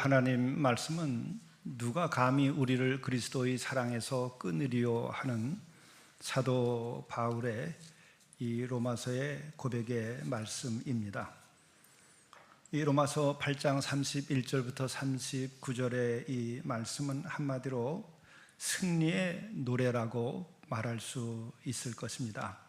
하나님 말씀은 누가 감히 우리를 그리스도의 사랑에서 끊으리요 하는 사도 바울의 이 로마서의 고백의 말씀입니다. 이 로마서 8장 31절부터 39절의 이 말씀은 한마디로 승리의 노래라고 말할 수 있을 것입니다.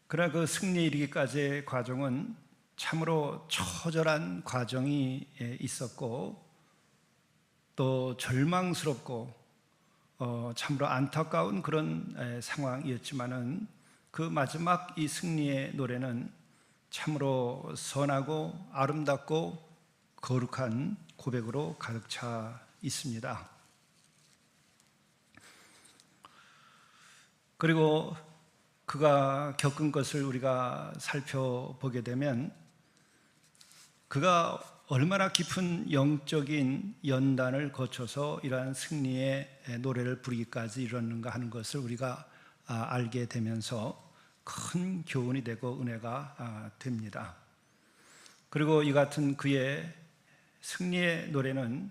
그러나 그 승리에 이르기까지의 과정은 참으로 처절한 과정이 있었고 또 절망스럽고 참으로 안타까운 그런 상황이었지만은 그 마지막 이 승리의 노래는 참으로 선하고 아름답고 거룩한 고백으로 가득 차 있습니다. 그리고 그가 겪은 것을 우리가 살펴보게 되면 그가 얼마나 깊은 영적인 연단을 거쳐서 이러한 승리의 노래를 부르기까지 이뤘는가 하는 것을 우리가 알게 되면서 큰 교훈이 되고 은혜가 됩니다. 그리고 이 같은 그의 승리의 노래는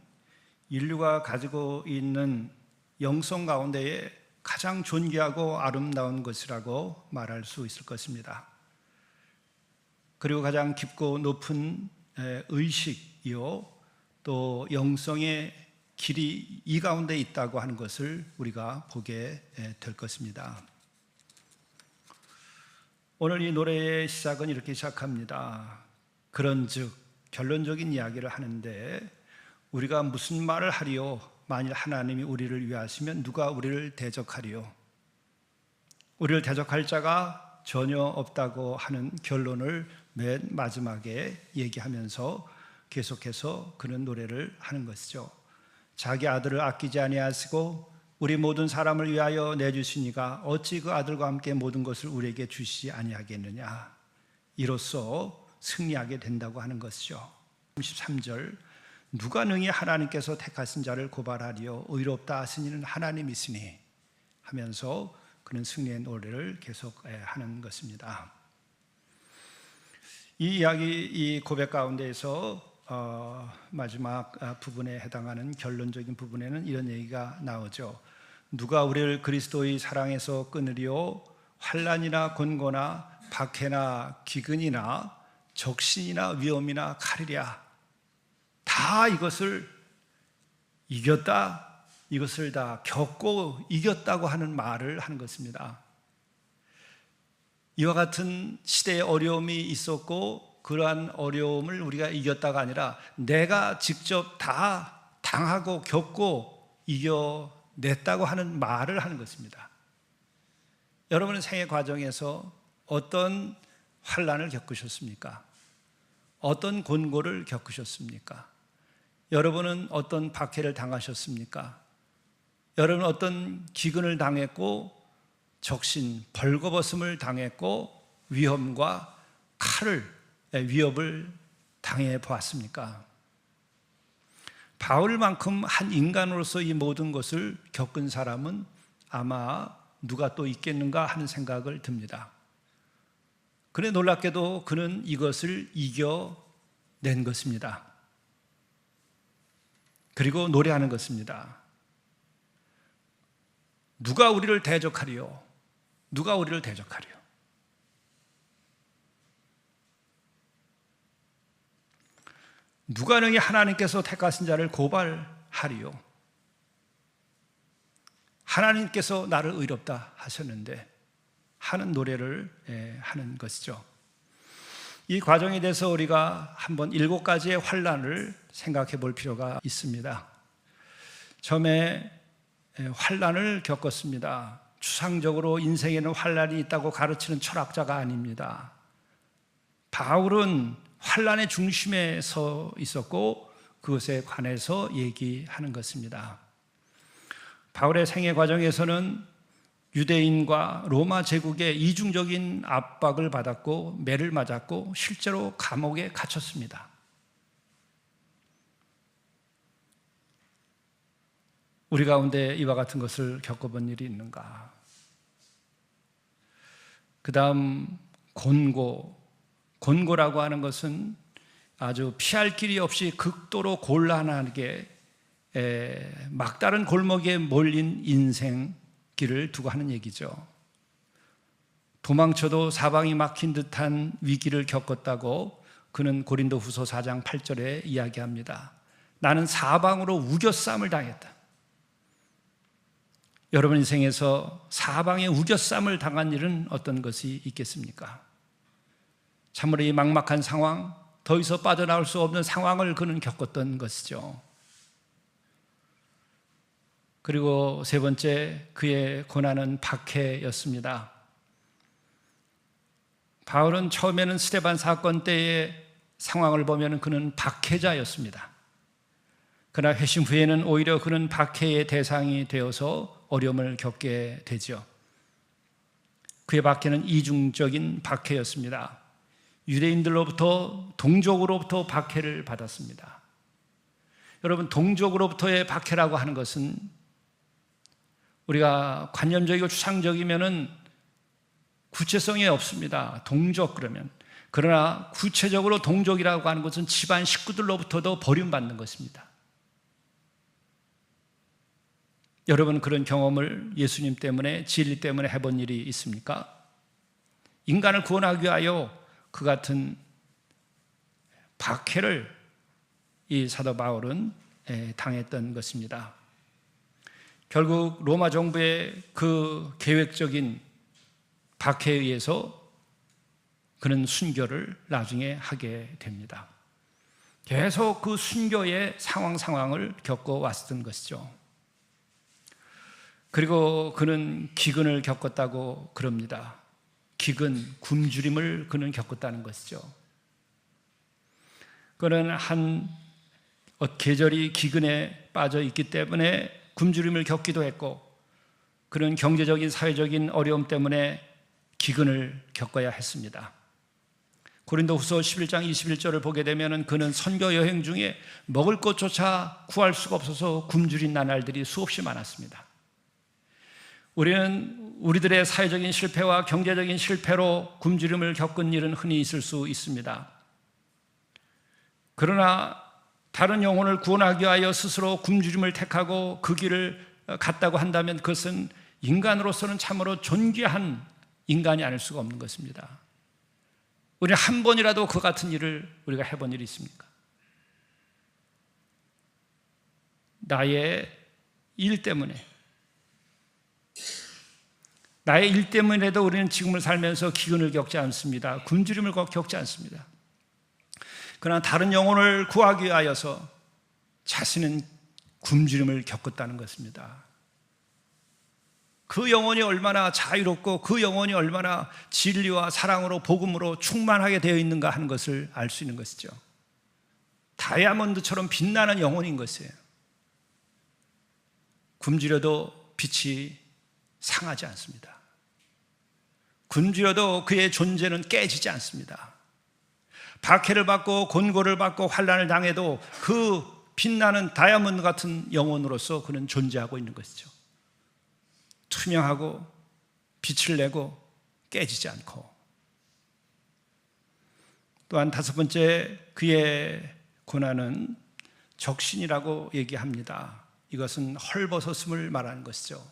인류가 가지고 있는 영성 가운데에 가장 존귀하고 아름다운 것이라고 말할 수 있을 것입니다. 그리고 가장 깊고 높은 의식이요 또 영성의 길이 이 가운데 있다고 하는 것을 우리가 보게 될 것입니다. 오늘 이 노래의 시작은 이렇게 시작합니다. 그런즉 결론적인 이야기를 하는데 우리가 무슨 말을 하리요? 만일 하나님이 우리를 위하시면 누가 우리를 대적하리요? 우리를 대적할 자가 전혀 없다고 하는 결론을 맨 마지막에 얘기하면서 계속해서 그는 노래를 하는 것이죠. 자기 아들을 아끼지 아니하시고 우리 모든 사람을 위하여 내주시니가 어찌 그 아들과 함께 모든 것을 우리에게 주시지 아니하겠느냐. 이로써 승리하게 된다고 하는 것이죠. 33절 누가 능히 하나님께서 택하신 자를 고발하리요 의롭다 하신 이는 하나님이시니 하면서 그는 승리의 노래를 계속하는 것입니다. 이 이야기, 이 고백 가운데에서 마지막 부분에 해당하는 결론적인 부분에는 이런 얘기가 나오죠. 누가 우리를 그리스도의 사랑에서 끊으리요 환난이나 곤고나 박해나 기근이나 적신이나 위험이나 칼이랴 다 이것을 이겼다, 이것을 다 겪고 이겼다고 하는 말을 하는 것입니다. 이와 같은 시대의 어려움이 있었고 그러한 어려움을 우리가 이겼다가 아니라 내가 직접 다 당하고 겪고 이겨냈다고 하는 말을 하는 것입니다. 여러분은 생애 과정에서 어떤 환난을 겪으셨습니까? 어떤 곤고를 겪으셨습니까? 여러분은 어떤 박해를 당하셨습니까? 여러분은 어떤 기근을 당했고 적신, 벌거벗음을 당했고 위험과 위협을 당해 보았습니까? 바울만큼 한 인간으로서 이 모든 것을 겪은 사람은 아마 누가 또 있겠는가 하는 생각을 듭니다. 그래 놀랍게도 그는 이것을 이겨낸 것입니다. 그리고 노래하는 것입니다. 누가 우리를 대적하리요? 누가 우리를 대적하리요? 누가 능히 하나님께서 택하신 자를 고발하리요? 하나님께서 나를 의롭다 하셨는데 하는 노래를 하는 것이죠. 이 과정에 대해서 우리가 한번 7가지의 환난을 생각해 볼 필요가 있습니다. 처음에 환난을 겪었습니다. 추상적으로 인생에는 환난이 있다고 가르치는 철학자가 아닙니다. 바울은 환난의 중심에 서 있었고 그것에 관해서 얘기하는 것입니다. 바울의 생애 과정에서는 유대인과 로마 제국의 이중적인 압박을 받았고 매를 맞았고 실제로 감옥에 갇혔습니다. 우리 가운데 이와 같은 것을 겪어본 일이 있는가? 그 다음 곤고라고 하는 것은 아주 피할 길이 없이 극도로 곤란하게 막다른 골목에 몰린 인생길을 두고 하는 얘기죠. 도망쳐도 사방이 막힌 듯한 위기를 겪었다고 그는 고린도후서 4장 8절에 이야기합니다. 나는 사방으로 우겨쌈을 당했다. 여러분 인생에서 사방에 우겨쌈을 당한 일은 어떤 것이 있겠습니까? 참으로 이 막막한 상황, 더 이상 빠져나올 수 없는 상황을 그는 겪었던 것이죠. 그리고 세 번째, 그의 고난은 박해였습니다. 바울은 처음에는 스데반 사건 때의 상황을 보면 그는 박해자였습니다. 그러나 회심 후에는 오히려 그는 박해의 대상이 되어서 어려움을 겪게 되죠. 그의 박해는 이중적인 박해였습니다. 유대인들로부터, 동족으로부터 박해를 받았습니다. 여러분, 동족으로부터의 박해라고 하는 것은 우리가 관념적이고 추상적이면은 구체성이 없습니다. 동족 그러면. 그러나 구체적으로 동족이라고 하는 것은 집안 식구들로부터도 버림받는 것입니다. 여러분, 그런 경험을 예수님 때문에, 진리 때문에 해본 일이 있습니까? 인간을 구원하기 위하여 그 같은 박해를 이 사도 바울은 당했던 것입니다. 결국 로마 정부의 그 계획적인 박해에 의해서 그는 순교를 나중에 하게 됩니다. 계속 그 순교의 상황을 겪어왔던 것이죠. 그리고 그는 기근을 겪었다고 그럽니다. 기근, 굶주림을 그는 겪었다는 것이죠. 그는 한 계절이 기근에 빠져 있기 때문에 굶주림을 겪기도 했고, 그는 경제적인, 사회적인 어려움 때문에 기근을 겪어야 했습니다. 고린도후서 11장 21절을 보게 되면 그는 선교 여행 중에 먹을 것조차 구할 수가 없어서 굶주린 나날들이 수없이 많았습니다. 우리는 우리들의 사회적인 실패와 경제적인 실패로 굶주림을 겪은 일은 흔히 있을 수 있습니다. 그러나 다른 영혼을 구원하기 위하여 스스로 굶주림을 택하고 그 길을 갔다고 한다면 그것은 인간으로서는 참으로 존귀한 인간이 아닐 수가 없는 것입니다. 우리는 한 번이라도 그 같은 일을 우리가 해본 일이 있습니까? 나의 일 때문에라도 우리는 지금을 살면서 기근을 겪지 않습니다. 굶주림을 겪지 않습니다. 그러나 다른 영혼을 구하기 위하여서 자신은 굶주림을 겪었다는 것입니다. 그 영혼이 얼마나 자유롭고 그 영혼이 얼마나 진리와 사랑으로 복음으로 충만하게 되어 있는가 하는 것을 알 수 있는 것이죠. 다이아몬드처럼 빛나는 영혼인 것이에요. 굶주려도 빛이 상하지 않습니다. 굶주려도 그의 존재는 깨지지 않습니다. 박해를 받고 곤고를 받고 환난을 당해도 그 빛나는 다이아몬드 같은 영혼으로서 그는 존재하고 있는 것이죠. 투명하고 빛을 내고 깨지지 않고. 또한 다섯 번째, 그의 고난은 적신이라고 얘기합니다. 이것은 헐벗었음을 말하는 것이죠.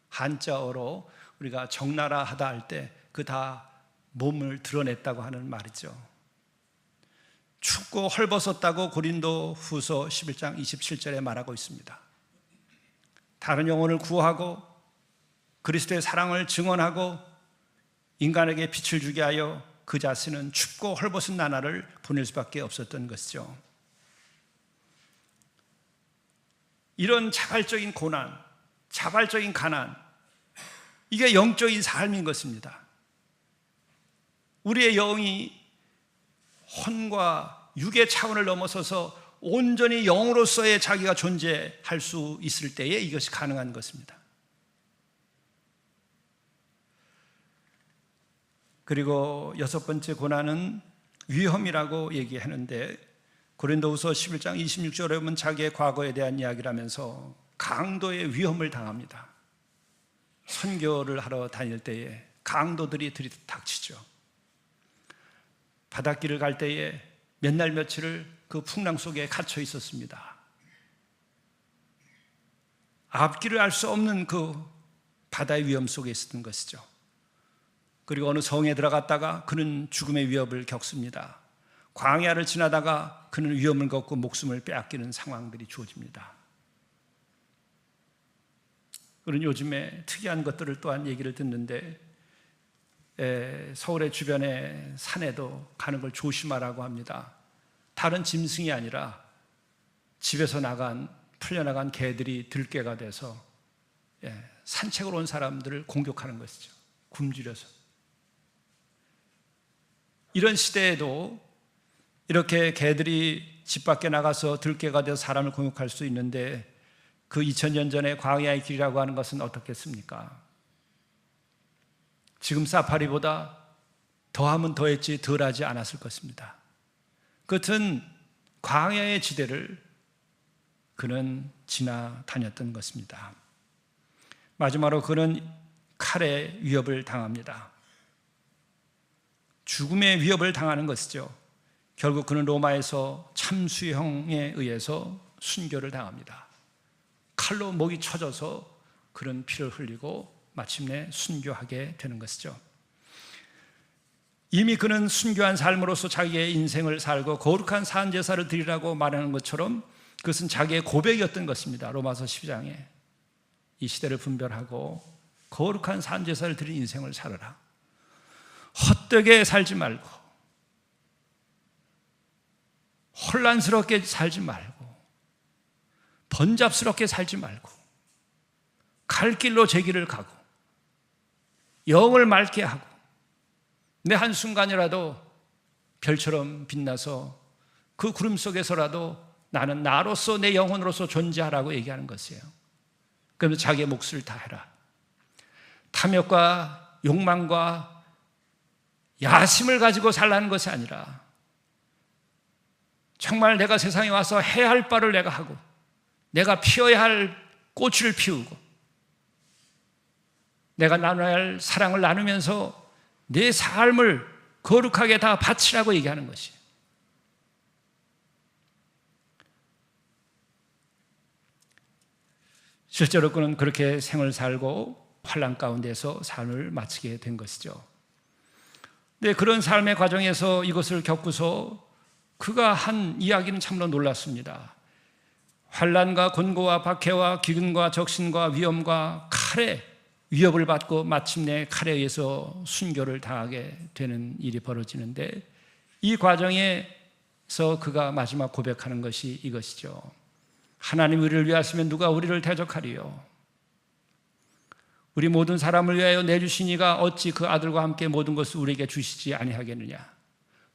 한자어로 우리가 적나라 하다 할 때 그 다 몸을 드러냈다고 하는 말이죠. 춥고 헐벗었다고 고린도후서 11장 27절에 말하고 있습니다. 다른 영혼을 구하고 그리스도의 사랑을 증언하고 인간에게 빛을 주게 하여 그 자신은 춥고 헐벗은 나날을 보낼 수밖에 없었던 것이죠. 이런 자발적인 고난, 자발적인 가난, 이게 영적인 삶인 것입니다. 우리의 영이 혼과 육의 차원을 넘어서서 온전히 영으로서의 자기가 존재할 수 있을 때에 이것이 가능한 것입니다. 그리고 여섯 번째 고난은 위험이라고 얘기하는데 고린도후서 11장 26절에 보면 자기의 과거에 대한 이야기를 하면서 강도의 위험을 당합니다. 선교를 하러 다닐 때에 강도들이 들이닥치죠. 바닷길을 갈 때에 몇 날 며칠을 그 풍랑 속에 갇혀 있었습니다. 앞길을 알 수 없는 그 바다의 위험 속에 있었던 것이죠. 그리고 어느 성에 들어갔다가 그는 죽음의 위협을 겪습니다. 광야를 지나다가 그는 위험을 겪고 목숨을 빼앗기는 상황들이 주어집니다. 그런 요즘에 특이한 것들을 또한 얘기를 듣는데, 서울의 주변에 산에도 가는 걸 조심하라고 합니다. 다른 짐승이 아니라 집에서 풀려나간 개들이 들개가 돼서 산책으로 온 사람들을 공격하는 것이죠. 굶주려서. 이런 시대에도 이렇게 개들이 집 밖에 나가서 들개가 돼서 사람을 공격할 수 있는데, 그 2000년 전에 광야의 길이라고 하는 것은 어떻겠습니까? 지금 사파리보다 더하면 더했지 덜하지 않았을 것입니다. 끝은 광야의 지대를 그는 지나다녔던 것입니다. 마지막으로 그는 칼의 위협을 당합니다. 죽음의 위협을 당하는 것이죠. 결국 그는 로마에서 참수형에 의해서 순교를 당합니다. 칼로 목이 쳐져서 그런 피를 흘리고 마침내 순교하게 되는 것이죠. 이미 그는 순교한 삶으로서 자기의 인생을 살고 거룩한 산제사를 드리라고 말하는 것처럼 그것은 자기의 고백이었던 것입니다. 로마서 12장에 이 시대를 분별하고 거룩한 산제사를 드린 인생을 살아라. 헛되게 살지 말고 혼란스럽게 살지 말고 번잡스럽게 살지 말고 갈 길로 제 길을 가고 영을 맑게 하고 내 한순간이라도 별처럼 빛나서 그 구름 속에서라도 나는 나로서 내 영혼으로서 존재하라고 얘기하는 것이에요. 그러면서 자기의 몫을 다해라. 탐욕과 욕망과 야심을 가지고 살라는 것이 아니라 정말 내가 세상에 와서 해야 할 바를 내가 하고 내가 피워야 할 꽃을 피우고 내가 나눠야 할 사랑을 나누면서 내 삶을 거룩하게 다 바치라고 얘기하는 것이에요. 실제로 그는 그렇게 생을 살고 환난 가운데서 삶을 마치게 된 것이죠. 근데 그런 삶의 과정에서 이것을 겪고서 그가 한 이야기는 참으로 놀랐습니다. 환난과 곤고와 박해와 기근과 적신과 위험과 칼의 위협을 받고 마침내 칼에 의해서 순교를 당하게 되는 일이 벌어지는데, 이 과정에서 그가 마지막 고백하는 것이 이것이죠. 하나님 우리를 위하시면 누가 우리를 대적하리요? 우리 모든 사람을 위하여 내주신 이가 어찌 그 아들과 함께 모든 것을 우리에게 주시지 아니하겠느냐?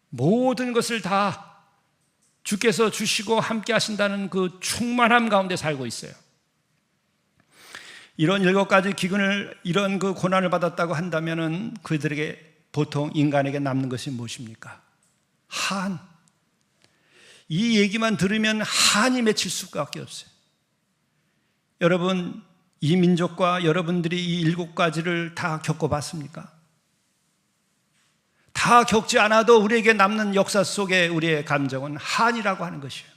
모든 것을 다 주께서 주시고 함께 하신다는 그 충만함 가운데 살고 있어요. 이런 7가지 기근을, 이런 그 고난을 받았다고 한다면은 그들에게 보통 인간에게 남는 것이 무엇입니까? 한. 이 얘기만 들으면 한이 맺힐 수밖에 없어요. 여러분, 이 민족과 여러분들이 이 7가지를 다 겪어봤습니까? 다 겪지 않아도 우리에게 남는 역사 속에 우리의 감정은 한이라고 하는 것이에요.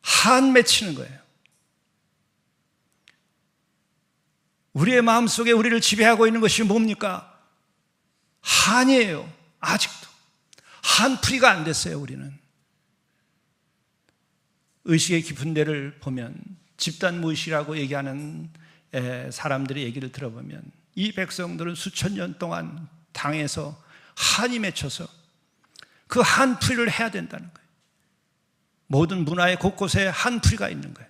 한 맺히는 거예요. 우리의 마음속에 우리를 지배하고 있는 것이 뭡니까? 한이에요. 아직도 한풀이가 안 됐어요. 우리는 의식의 깊은 데를 보면, 집단무의식이라고 얘기하는 사람들의 얘기를 들어보면 이 백성들은 수천 년 동안 당해서 한이 맺혀서 그 한풀이를 해야 된다는 거예요. 모든 문화의 곳곳에 한풀이가 있는 거예요.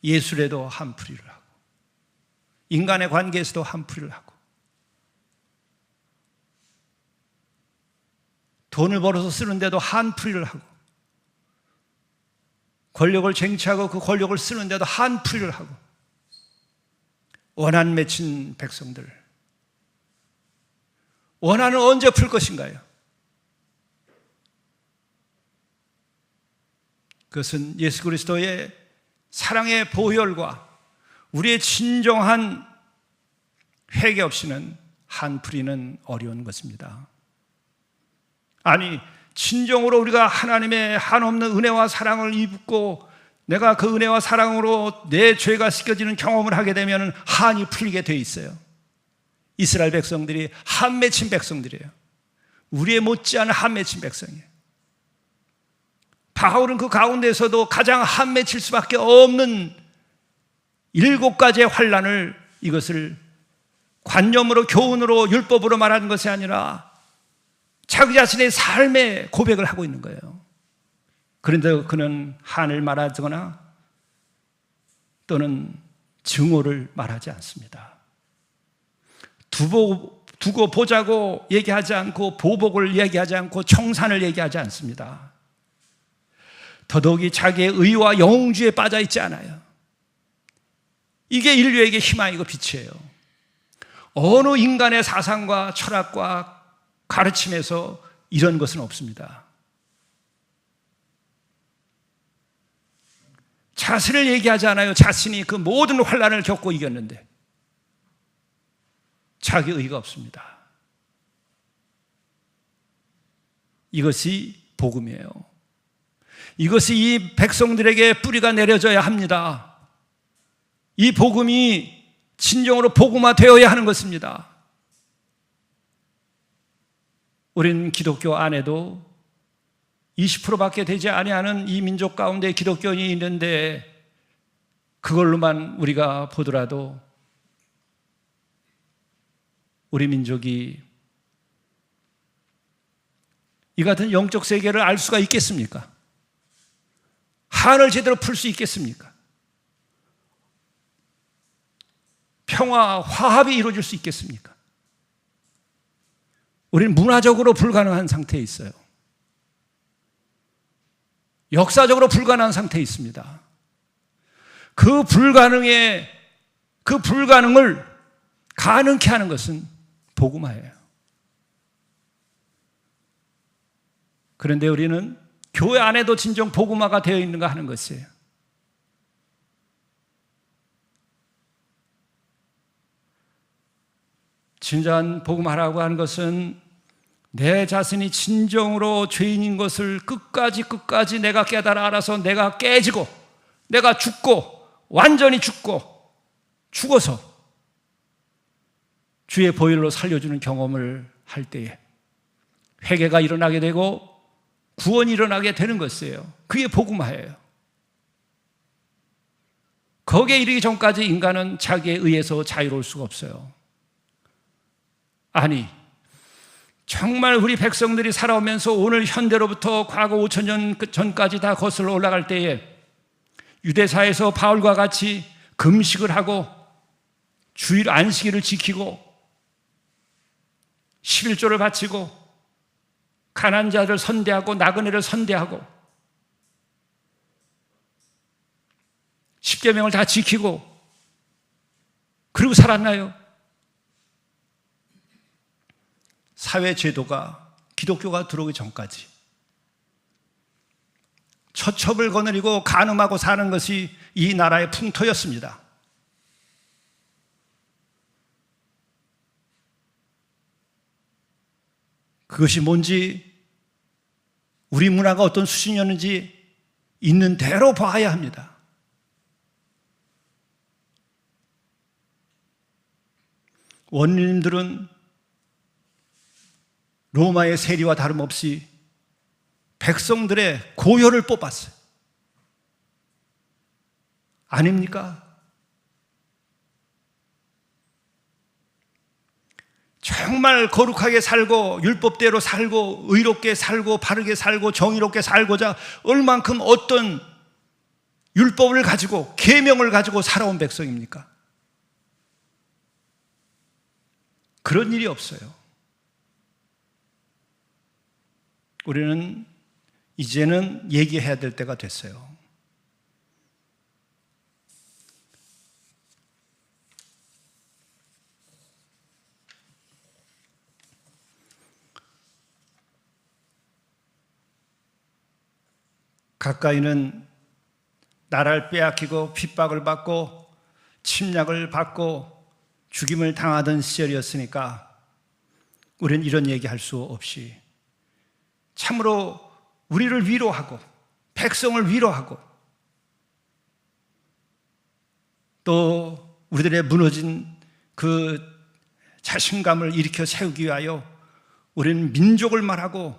예술에도 한풀이를 하고 인간의 관계에서도 한풀이를 하고 돈을 벌어서 쓰는데도 한풀이를 하고 권력을 쟁취하고 그 권력을 쓰는데도 한풀이를 하고 원한 맺힌 백성들, 원한은 언제 풀 것인가요? 그것은 예수 그리스도의 사랑의 보혈과 우리의 진정한 회개 없이는 한풀이는 어려운 것입니다. 아니, 진정으로 우리가 하나님의 한없는 은혜와 사랑을 입고 내가 그 은혜와 사랑으로 내 죄가 씻겨지는 경험을 하게 되면 한이 풀리게 돼 있어요. 이스라엘 백성들이 한 맺힌 백성들이에요. 우리의 못지않은 한 맺힌 백성이에요. 바울은 그 가운데서도 가장 한 맺힐 수밖에 없는 7가지의 환난을, 이것을 관념으로, 교훈으로, 율법으로 말하는 것이 아니라 자기 자신의 삶의 고백을 하고 있는 거예요. 그런데 그는 한을 말하거나 또는 증오를 말하지 않습니다. 두고 보자고 얘기하지 않고, 보복을 얘기하지 않고, 청산을 얘기하지 않습니다. 더더욱이 자기의 의와 영웅주의에 빠져 있지 않아요. 이게 인류에게 희망이고 빛이에요. 어느 인간의 사상과 철학과 가르침에서 이런 것은 없습니다. 자신을 얘기하지 않아요. 자신이 그 모든 환난을 겪고 이겼는데 자기 의가 없습니다. 이것이 복음이에요. 이것이 이 백성들에게 뿌리가 내려져야 합니다. 이 복음이 진정으로 복음화되어야 하는 것입니다. 우리는 기독교 안에도 20%밖에 되지 아니하는 이 민족 가운데 기독교인이 있는데 그걸로만 우리가 보더라도 우리 민족이 이 같은 영적 세계를 알 수가 있겠습니까? 한을 제대로 풀 수 있겠습니까? 평화, 화합이 이루어질 수 있겠습니까? 우리는 문화적으로 불가능한 상태에 있어요. 역사적으로 불가능한 상태에 있습니다. 그 불가능을 가능케 하는 것은 복음화예요. 그런데 우리는 교회 안에도 진정 복음화가 되어 있는가 하는 것이에요. 진정한 복음화라고 하는 것은 내 자신이 진정으로 죄인인 것을 끝까지 내가 깨달아 알아서 내가 깨지고 내가 죽고 완전히 죽어서 주의 보혈로 살려주는 경험을 할 때에 회개가 일어나게 되고 구원이 일어나게 되는 것이에요. 그게 복음화예요. 거기에 이르기 전까지 인간은 자기에 의해서 자유로울 수가 없어요. 아니, 정말 우리 백성들이 살아오면서 오늘 현대로부터 과거 5,000년 전까지 다 거슬러 올라갈 때에 유대사에서 바울과 같이 금식을 하고 주일 안식일을 지키고 11조를 바치고 가난한 자를 선대하고 나그네를 선대하고 십계명을 다 지키고 그리고 살았나요? 사회 제도가 기독교가 들어오기 전까지 처첩을 거느리고 간음하고 사는 것이 이 나라의 풍토였습니다. 그것이 뭔지, 우리 문화가 어떤 수준이었는지 있는 대로 봐야 합니다. 원님들은 로마의 세리와 다름없이 백성들의 고혈을 뽑았어요. 아닙니까? 정말 거룩하게 살고 율법대로 살고 의롭게 살고 바르게 살고 정의롭게 살고자 얼만큼 어떤 율법을 가지고 계명을 가지고 살아온 백성입니까? 그런 일이 없어요. 우리는 이제는 얘기해야 될 때가 됐어요. 가까이는 나라를 빼앗기고 핍박을 받고 침략을 받고 죽임을 당하던 시절이었으니까 우리는 이런 얘기할 수 없이 참으로 우리를 위로하고 백성을 위로하고 또 우리들의 무너진 그 자신감을 일으켜 세우기 위하여 우리는 민족을 말하고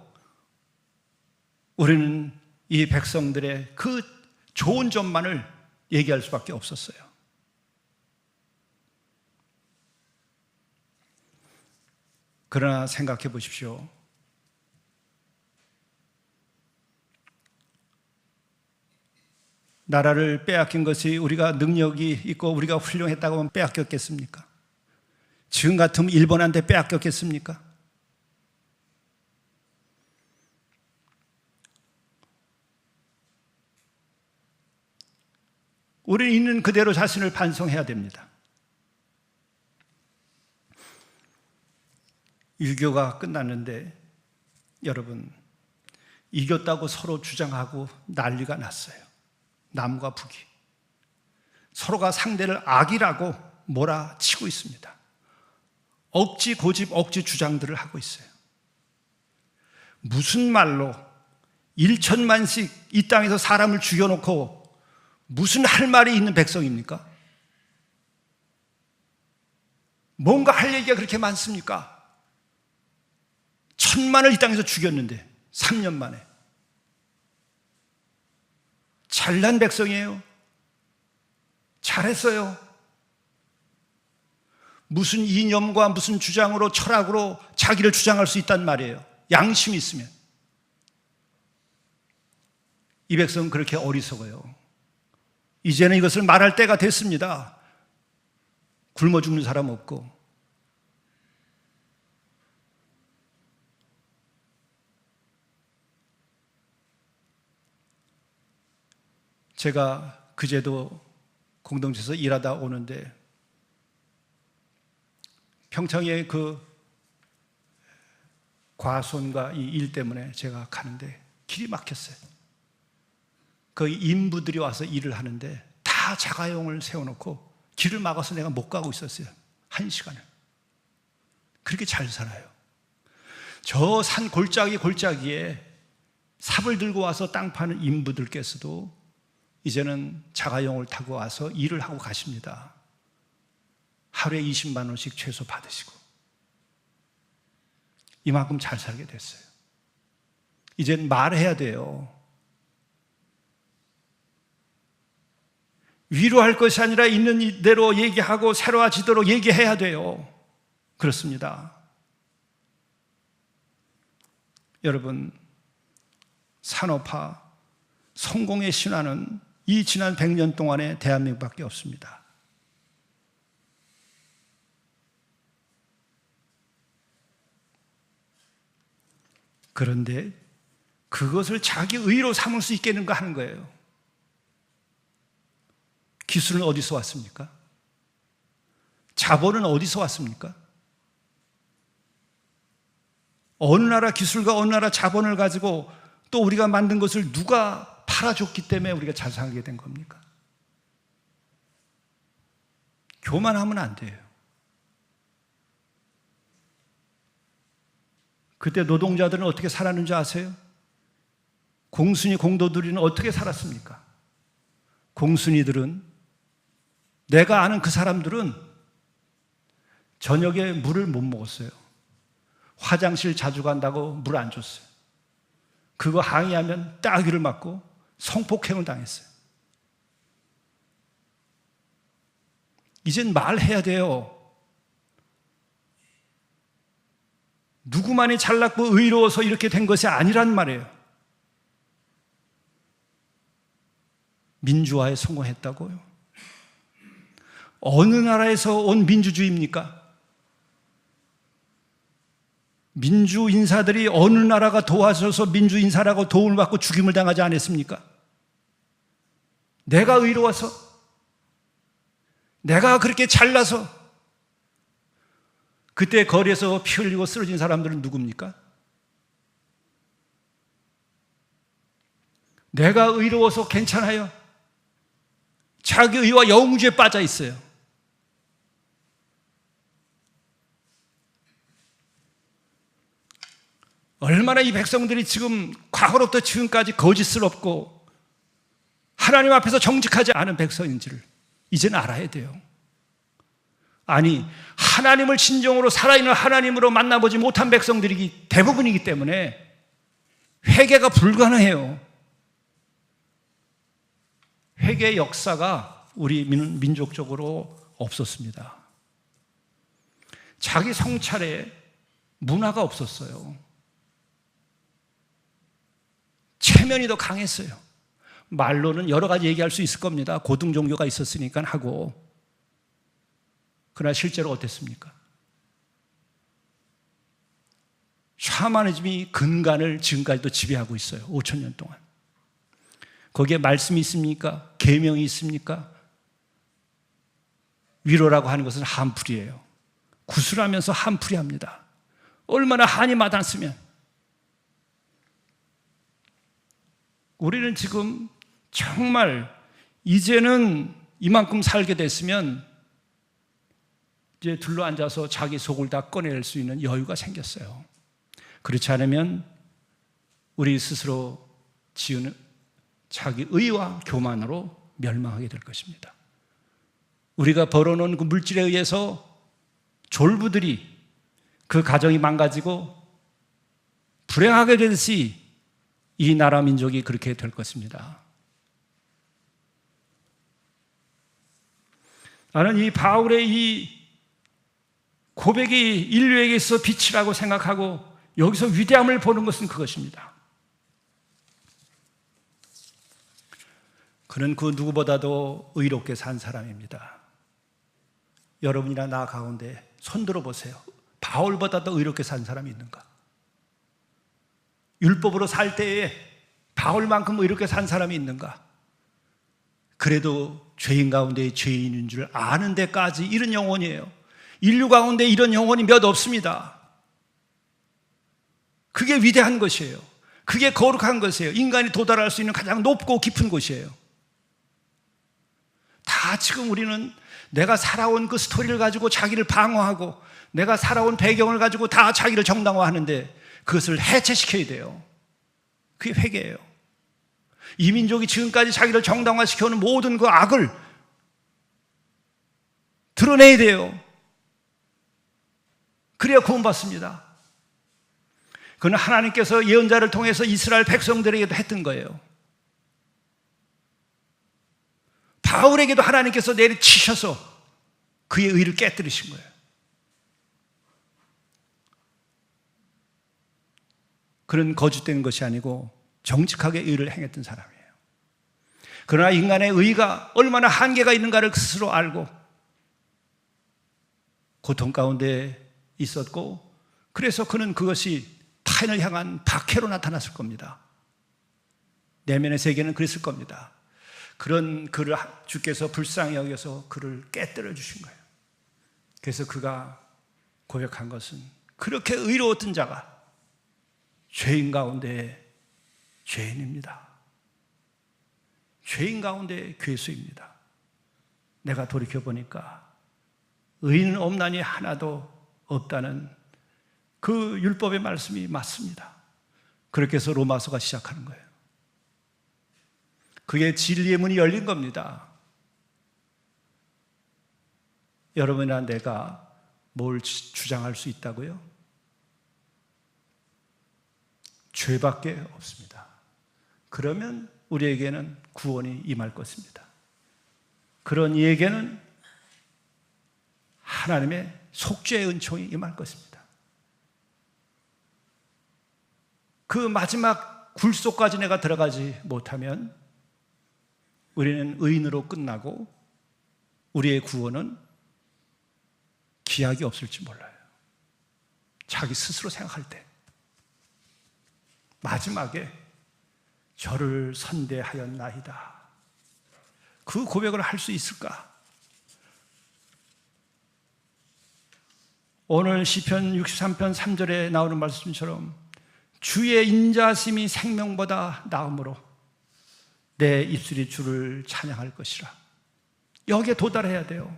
우리는 이 백성들의 그 좋은 점만을 얘기할 수밖에 없었어요. 그러나 생각해 보십시오. 나라를 빼앗긴 것이 우리가 능력이 있고 우리가 훌륭했다고 하면 빼앗겼겠습니까? 지금 같으면 일본한테 빼앗겼겠습니까? 우리는 있는 그대로 자신을 반성해야 됩니다. 유교가 끝났는데 여러분, 이겼다고 서로 주장하고 난리가 났어요. 남과 북이 서로가 상대를 악이라고 몰아치고 있습니다. 억지 고집, 억지 주장들을 하고 있어요. 무슨 말로 1천만씩 이 땅에서 사람을 죽여놓고 무슨 할 말이 있는 백성입니까? 뭔가 할 얘기가 그렇게 많습니까? 1,000만을 이 땅에서 죽였는데 3년 만에. 잘난 백성이에요. 잘했어요. 무슨 이념과 무슨 주장으로 철학으로 자기를 주장할 수 있단 말이에요. 양심이 있으면. 이 백성은 그렇게 어리석어요. 이제는 이것을 말할 때가 됐습니다. 굶어 죽는 사람 없고. 제가 그제도 공동체에서 일하다 오는데 평창의 그 과손과 이 일 때문에 제가 가는데 길이 막혔어요. 그 인부들이 와서 일을 하는데 다 자가용을 세워놓고 길을 막아서 내가 못 가고 있었어요. 1시간을. 그렇게 잘 살아요. 저 산 골짜기에 삽을 들고 와서 땅 파는 인부들께서도 이제는 자가용을 타고 와서 일을 하고 가십니다. 하루에 20만 원씩 최소 받으시고 이만큼 잘 살게 됐어요. 이젠 말해야 돼요. 위로할 것이 아니라 있는 대로 얘기하고 새로워지도록 얘기해야 돼요. 그렇습니다. 여러분, 산업화, 성공의 신화는 이 지난 100년 동안의 대한민국밖에 없습니다. 그런데 그것을 자기 의로 삼을 수 있겠는가 하는 거예요. 기술은 어디서 왔습니까? 자본은 어디서 왔습니까? 어느 나라 기술과 어느 나라 자본을 가지고 또 우리가 만든 것을 누가 팔아줬기 때문에 우리가 잘 살게 된 겁니까? 교만하면 안 돼요. 그때 노동자들은 어떻게 살았는지 아세요? 공순이 공도들이는 어떻게 살았습니까? 공순이들은, 내가 아는 그 사람들은 저녁에 물을 못 먹었어요. 화장실 자주 간다고 물 안 줬어요. 그거 항의하면 따귀를 맞고 성폭행을 당했어요. 이젠 말해야 돼요. 누구만이 잘났고 의로워서 이렇게 된 것이 아니란 말이에요. 민주화에 성공했다고요? 어느 나라에서 온 민주주의입니까? 민주 인사들이 어느 나라가 도와줘서 민주 인사라고 도움을 받고 죽임을 당하지 않았습니까? 내가 의로워서, 내가 그렇게 잘나서 그때 거리에서 피 흘리고 쓰러진 사람들은 누굽니까? 내가 의로워서 괜찮아요. 자기 의와 영웅주의에 빠져 있어요. 얼마나 이 백성들이 지금 과거로부터 지금까지 거짓스럽고 하나님 앞에서 정직하지 않은 백성인지를 이제는 알아야 돼요. 아니, 하나님을 진정으로 살아있는 하나님으로 만나보지 못한 백성들이 대부분이기 때문에 회개가 불가능해요. 회개의 역사가 우리 민족적으로 없었습니다. 자기 성찰에 문화가 없었어요. 체면이 더 강했어요. 말로는 여러 가지 얘기할 수 있을 겁니다. 고등 종교가 있었으니까 하고. 그러나 실제로 어땠습니까? 샤머니즘이 근간을 지금까지도 지배하고 있어요. 5,000년 동안. 거기에 말씀이 있습니까? 계명이 있습니까? 위로라고 하는 것은 한풀이에요. 구슬하면서 한풀이합니다. 얼마나 한이 많았으면. 우리는 지금 정말 이제는 이만큼 살게 됐으면 이제 둘러앉아서 자기 속을 다 꺼낼 수 있는 여유가 생겼어요. 그렇지 않으면 우리 스스로 지은 자기 의와 교만으로 멸망하게 될 것입니다. 우리가 벌어놓은 그 물질에 의해서 졸부들이 그 가정이 망가지고 불행하게 되듯이 이 나라 민족이 그렇게 될 것입니다. 나는 이 바울의 이 고백이 인류에게 있어 빛이라고 생각하고 여기서 위대함을 보는 것은 그것입니다. 그는 그 누구보다도 의롭게 산 사람입니다. 여러분이나 나 가운데 손 들어보세요. 바울보다도 의롭게 산 사람이 있는가? 율법으로 살 때에 바울만큼 의롭게 산 사람이 있는가? 그래도 죄인 가운데 죄인인 줄 아는 데까지 이런 영혼이에요. 인류 가운데 이런 영혼이 몇 없습니다. 그게 위대한 것이에요. 그게 거룩한 것이에요. 인간이 도달할 수 있는 가장 높고 깊은 곳이에요. 다 지금 우리는 내가 살아온 그 스토리를 가지고 자기를 방어하고 내가 살아온 배경을 가지고 다 자기를 정당화하는데 그것을 해체시켜야 돼요. 그게 회개예요. 이 민족이 지금까지 자기를 정당화시켜오는 모든 그 악을 드러내야 돼요. 그래야 구원받습니다. 그는 하나님께서 예언자를 통해서 이스라엘 백성들에게도 했던 거예요. 바울에게도 하나님께서 내리치셔서 그의 의를 깨뜨리신 거예요. 그는 거짓된 것이 아니고 정직하게 의를 행했던 사람이에요. 그러나 인간의 의가 얼마나 한계가 있는가를 스스로 알고 고통 가운데 있었고, 그래서 그는 그것이 타인을 향한 박해로 나타났을 겁니다. 내면의 세계는 그랬을 겁니다. 그런 그를 주께서 불쌍히 여겨서 그를 깨뜨려 주신 거예요. 그래서 그가 고백한 것은 그렇게 의로웠던 자가 죄인 가운데 죄인입니다. 죄인 가운데 괴수입니다. 내가 돌이켜보니까 의인은 없나니 하나도 없다는 그 율법의 말씀이 맞습니다. 그렇게 해서 로마서가 시작하는 거예요. 그게 진리의 문이 열린 겁니다. 여러분이나 내가 뭘 주장할 수 있다고요? 죄밖에 없습니다. 그러면 우리에게는 구원이 임할 것입니다. 그런 이에게는 하나님의 속죄의 은총이 임할 것입니다. 그 마지막 굴속까지 내가 들어가지 못하면 우리는 의인으로 끝나고 우리의 구원은 기약이 없을지 몰라요. 자기 스스로 생각할 때 마지막에 저를 선대하였나이다. 그 고백을 할 수 있을까? 오늘 시편 63편 3절에 나오는 말씀처럼 주의 인자심이 생명보다 나음으로 내 입술이 주를 찬양할 것이라. 여기에 도달해야 돼요.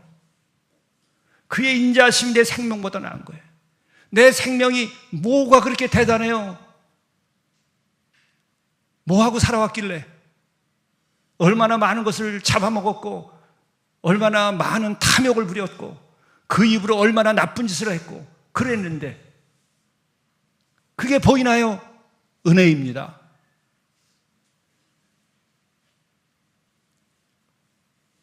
그의 인자심이 내 생명보다 나은 거예요. 내 생명이 뭐가 그렇게 대단해요? 뭐하고 살아왔길래? 얼마나 많은 것을 잡아먹었고 얼마나 많은 탐욕을 부렸고 그 입으로 얼마나 나쁜 짓을 했고 그랬는데 그게 보이나요? 은혜입니다.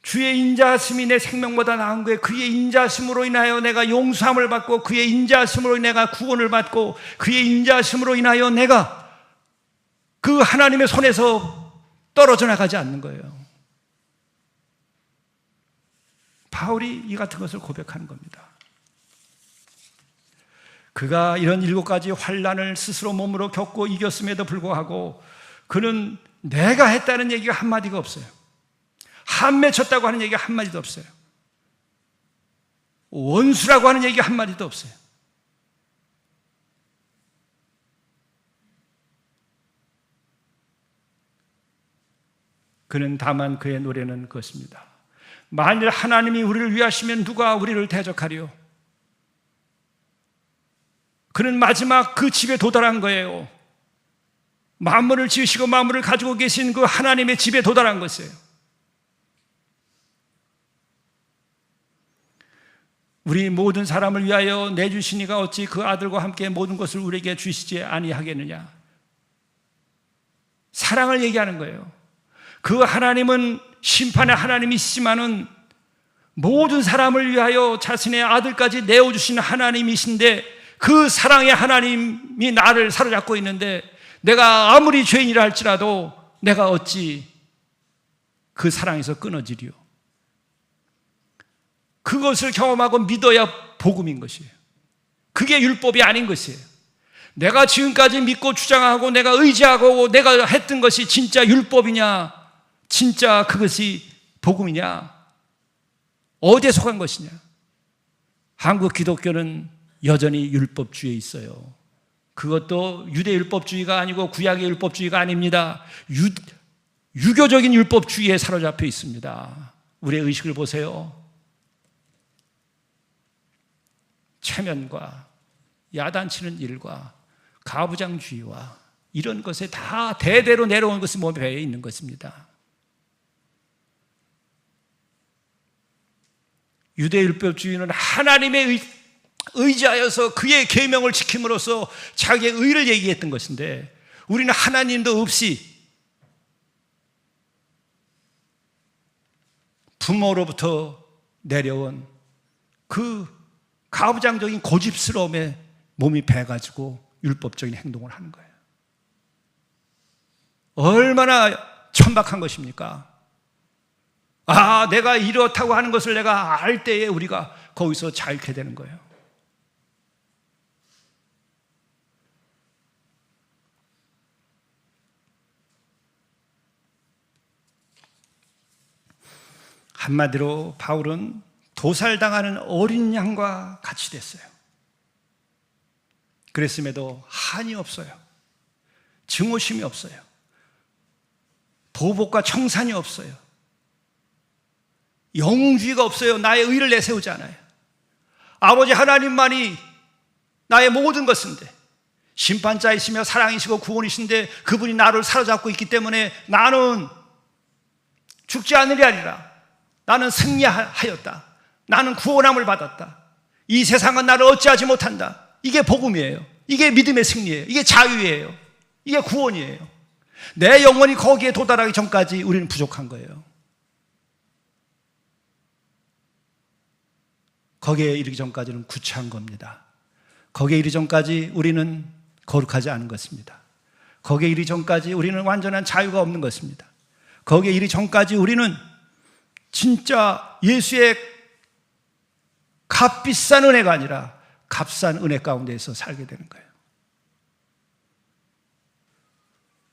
주의 인자하심이 내 생명보다 나은 거예요. 그의 인자하심으로 인하여 내가 용서함을 받고 그의 인자하심으로 내가 구원을 받고 그의 인자하심으로 인하여 내가 그 하나님의 손에서 떨어져 나가지 않는 거예요. 바울이 이 같은 것을 고백하는 겁니다. 그가 이런 7가지 환난을 스스로 몸으로 겪고 이겼음에도 불구하고 그는 내가 했다는 얘기가 한마디가 없어요. 한 맺혔다고 하는 얘기가 한마디도 없어요. 원수라고 하는 얘기가 한마디도 없어요. 그는 다만 그의 노래는 그것입니다. 만일 하나님이 우리를 위하시면 누가 우리를 대적하리요? 그는 마지막 그 집에 도달한 거예요. 만물을 지으시고 만물을 가지고 계신 그 하나님의 집에 도달한 것이에요. 우리 모든 사람을 위하여 내주시니가 어찌 그 아들과 함께 모든 것을 우리에게 주시지 아니하겠느냐. 사랑을 얘기하는 거예요. 그 하나님은 심판의 하나님이시지만은 모든 사람을 위하여 자신의 아들까지 내어주신 하나님이신데 그 사랑의 하나님이 나를 사로잡고 있는데 내가 아무리 죄인이라 할지라도 내가 어찌 그 사랑에서 끊어지리요. 그것을 경험하고 믿어야 복음인 것이에요. 그게 율법이 아닌 것이에요. 내가 지금까지 믿고 주장하고 내가 의지하고 내가 했던 것이 진짜 율법이냐, 진짜 그것이 복음이냐, 어디에 속한 것이냐. 한국 기독교는 여전히 율법주의에 있어요. 그것도 유대 율법주의가 아니고 구약의 율법주의가 아닙니다. 유교적인 율법주의에 사로잡혀 있습니다. 우리의 의식을 보세요. 체면과 야단치는 일과 가부장주의와 이런 것에 다 대대로 내려온 것이 몸에 배에 있는 것입니다. 유대율법주의는 하나님의 의지하여서 그의 계명을 지킴으로써 자기의 의를 얘기했던 것인데 우리는 하나님도 없이 부모로부터 내려온 그 가부장적인 고집스러움에 몸이 배가지고 율법적인 행동을 하는 거예요. 얼마나 천박한 것입니까? 내가 이렇다고 하는 것을 내가 알 때에 우리가 거기서 자유케 되는 거예요. 한마디로 바울은 도살당하는 어린 양과 같이 됐어요. 그랬음에도 한이 없어요. 증오심이 없어요. 보복과 청산이 없어요. 영웅주의가 없어요. 나의 의를 내세우지 않아요. 아버지 하나님만이 나의 모든 것인데 심판자이시며 사랑이시고 구원이신데 그분이 나를 사로잡고 있기 때문에 나는 죽지 않으리 하리라. 나는 승리하였다. 나는 구원함을 받았다. 이 세상은 나를 어찌하지 못한다. 이게 복음이에요. 이게 믿음의 승리예요. 이게 자유예요. 이게 구원이에요. 내 영혼이 거기에 도달하기 전까지 우리는 부족한 거예요. 거기에 이르기 전까지는 구차한 겁니다. 거기에 이르기 전까지 우리는 거룩하지 않은 것입니다. 거기에 이르기 전까지 우리는 완전한 자유가 없는 것입니다. 거기에 이르기 전까지 우리는 진짜 예수의 값비싼 은혜가 아니라 값싼 은혜 가운데에서 살게 되는 거예요.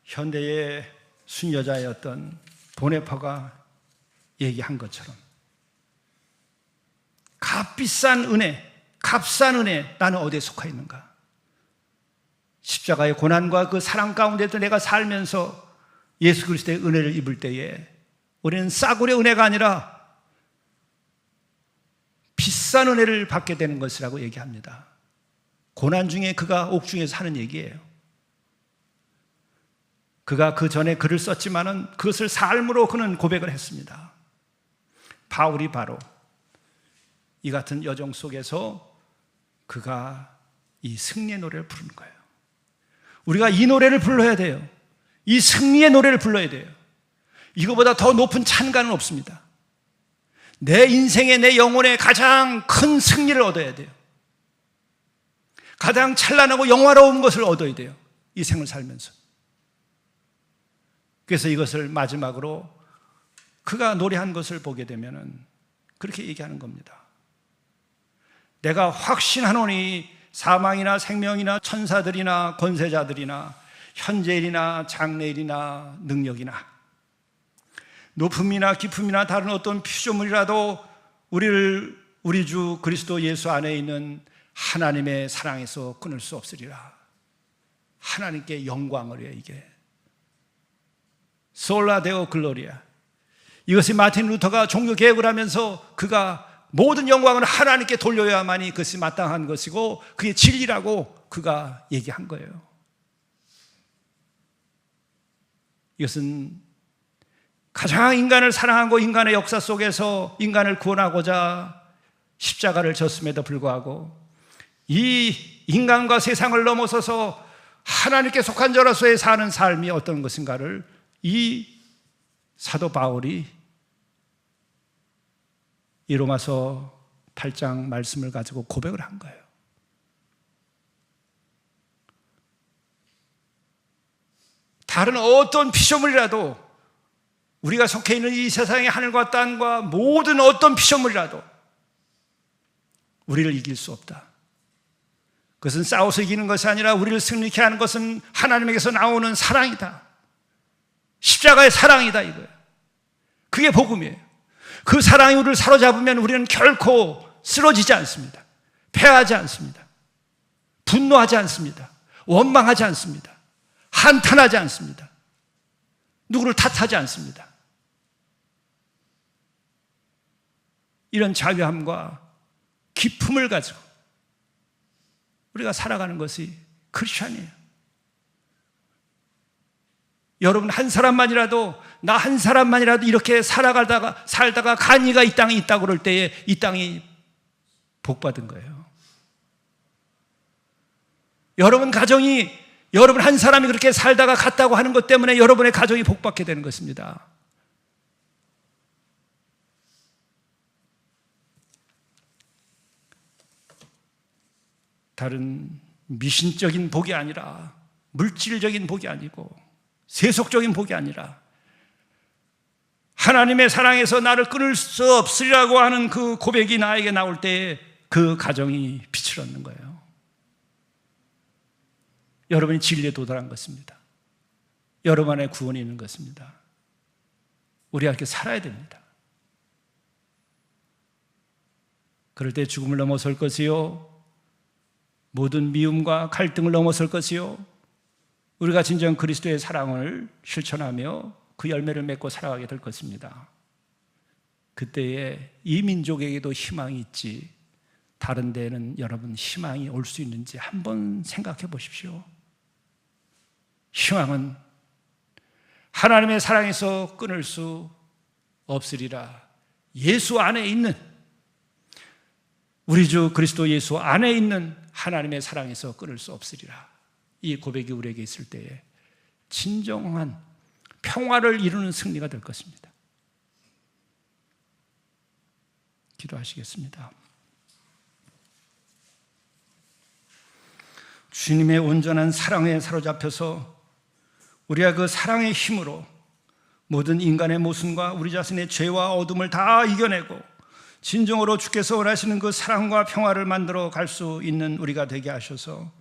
현대의 순여자였던 보네파가 얘기한 것처럼 값비싼 은혜, 값싼 은혜, 나는 어디에 속해 있는가? 십자가의 고난과 그 사랑 가운데도 내가 살면서 예수 그리스도의 은혜를 입을 때에 우리는 싸구려 은혜가 아니라 비싼 은혜를 받게 되는 것이라고 얘기합니다. 고난 중에 그가 옥중에서 하는 얘기예요. 그가 그 전에 글을 썼지만은 그것을 삶으로 그는 고백을 했습니다. 바울이 바로 이 같은 여정 속에서 그가 이 승리의 노래를 부르는 거예요. 우리가 이 노래를 불러야 돼요. 이 승리의 노래를 불러야 돼요. 이거보다 더 높은 찬가는 없습니다. 내 인생의, 내 영혼의 가장 큰 승리를 얻어야 돼요. 가장 찬란하고 영화로운 것을 얻어야 돼요. 이 생을 살면서. 그래서 이것을 마지막으로 그가 노래한 것을 보게 되면은 그렇게 얘기하는 겁니다. 내가 확신하노니 사망이나 생명이나 천사들이나 권세자들이나 현재일이나 장래일이나 능력이나 높음이나 깊음이나 다른 어떤 피조물이라도 우리 주 그리스도 예수 안에 있는 하나님의 사랑에서 끊을 수 없으리라. 하나님께 영광을 해요. 이게 솔라 데오 글로리아. 이것이 마틴 루터가 종교개혁을 하면서 그가 모든 영광을 하나님께 돌려야만이 그것이 마땅한 것이고 그게 진리라고 그가 얘기한 거예요. 이것은 가장 인간을 사랑하고 인간의 역사 속에서 인간을 구원하고자 십자가를 졌음에도 불구하고 이 인간과 세상을 넘어서서 하나님께 속한 자로서의 사는 삶이 어떤 것인가를 이 사도 바울이 이 로마서 8장 말씀을 가지고 고백을 한 거예요. 다른 어떤 피조물이라도 우리가 속해 있는 이 세상의 하늘과 땅과 모든 어떤 피조물이라도 우리를 이길 수 없다. 그것은 싸워서 이기는 것이 아니라 우리를 승리케 하는 것은 하나님에게서 나오는 사랑이다. 십자가의 사랑이다 이거예요. 그게 복음이에요. 그 사랑이 우리를 사로잡으면 우리는 결코 쓰러지지 않습니다. 패하지 않습니다. 분노하지 않습니다. 원망하지 않습니다. 한탄하지 않습니다. 누구를 탓하지 않습니다. 이런 자유함과 기쁨을 가지고 우리가 살아가는 것이 크리스천이에요. 여러분 한 사람만이라도 나 한 사람만이라도 이렇게 살다가 간이가 이 땅에 있다고 그럴 때에 이 땅이 복받은 거예요. 여러분 가정이 여러분 한 사람이 그렇게 살다가 갔다고 하는 것 때문에 여러분의 가정이 복받게 되는 것입니다. 다른 미신적인 복이 아니라 물질적인 복이 아니고 세속적인 복이 아니라 하나님의 사랑에서 나를 끊을 수 없으리라고 하는 그 고백이 나에게 나올 때에 그 가정이 빛을 얻는 거예요. 여러분이 진리에 도달한 것입니다. 여러분 안에 구원이 있는 것입니다. 우리가 이렇게 살아야 됩니다. 그럴 때 죽음을 넘어설 것이요 모든 미움과 갈등을 넘어설 것이요 우리가 진정 그리스도의 사랑을 실천하며 그 열매를 맺고 살아가게 될 것입니다. 그때에 이 민족에게도 희망이 있지 다른 데에는 여러분 희망이 올 수 있는지 한번 생각해 보십시오. 희망은 하나님의 사랑에서 끊을 수 없으리라. 예수 안에 있는 우리 주 그리스도 예수 안에 있는 하나님의 사랑에서 끊을 수 없으리라. 이 고백이 우리에게 있을 때에 진정한 평화를 이루는 승리가 될 것입니다. 기도하시겠습니다. 주님의 온전한 사랑에 사로잡혀서 우리가 그 사랑의 힘으로 모든 인간의 모순과 우리 자신의 죄와 어둠을 다 이겨내고 진정으로 주께서 원하시는 그 사랑과 평화를 만들어 갈 수 있는 우리가 되게 하셔서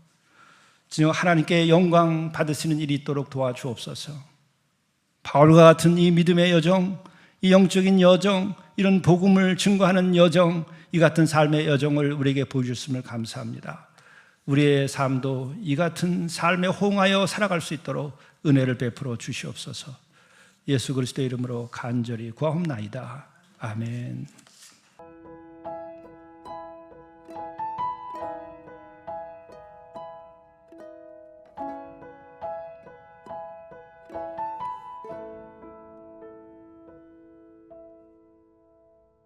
진정 하나님께 영광 받으시는 일이 있도록 도와주옵소서. 바울과 같은 이 믿음의 여정, 이 영적인 여정, 이런 복음을 증거하는 여정, 이 같은 삶의 여정을 우리에게 보여주셨음을 감사합니다. 우리의 삶도 이 같은 삶에 호응하여 살아갈 수 있도록 은혜를 베풀어 주시옵소서. 예수 그리스도의 이름으로 간절히 구하옵나이다. 아멘.